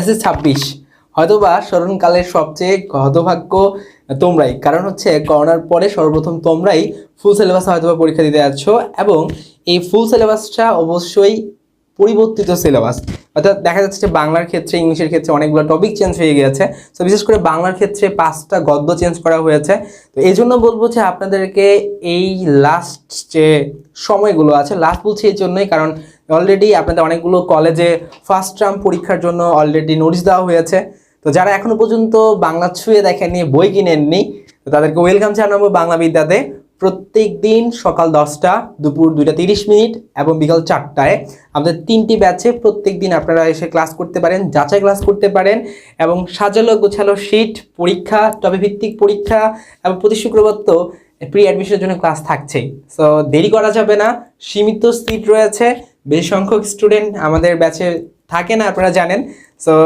SS26 হয়তোবা স্মরণকালের সবচেয়ে হতভাগ্য তোমরাই, কারণ হচ্ছে করোনার পরে সর্বপ্রথম তোমরাই ফুল সিলেবাস হয়তোবা পরীক্ষা দিতে যাচ্ছ, এবং এই ফুল সিলেবাসটা অবশ্যই পরিবর্তিত সিলেবাস। অর্থাৎ দেখা যাচ্ছে যে বাংলার ক্ষেত্রে, ইংলিশের ক্ষেত্রে অনেকগুলো টপিক চেঞ্জ হয়ে গিয়েছে। তো বিশেষ করে বাংলার ক্ষেত্রে 5টা গদ্য চেঞ্জ করা হয়েছে। তো এই জন্য বলবো যে আপনাদেরকে এই লাস্ট যে সময়গুলো আছে, লাস্ট বলছি এই জন্যই কারণ অলরেডি আপনাদের অনেকগুলো কলেজে ফার্স্ট টার্ম পরীক্ষার জন্য অলরেডি নোটিশ দেওয়া হয়েছে। তো যারা এখনো পর্যন্ত বাংলা ছুঁয়ে দেখেননি, বই কিনেননি, তো তাদেরকে ওয়েলকাম জানাবো বাংলা বিদ্যাতে। প্রত্যেক দিন সকাল 10টা, দুপুর 2:30 এবং বিকাল 4টায় আমাদের 3টি ব্যাচে প্রত্যেক দিন আপনারা এসে ক্লাস করতে পারেন, যাচাই ক্লাস করতে পারেন, এবং সাজালো গোছালো শীট পরীক্ষা, টপিক ভিত্তিক পরীক্ষা, এবং প্রতি শুক্রবার তো প্রি অ্যাডমিশনের জন্য ক্লাস থাকছেই। সো দেরি করা যাবে না, সীমিত সিট রয়েছে, বেশ সংখ্যক স্টুডেন্ট আমাদের ব্যাচে থাকে না, আপনারা জানেন। সো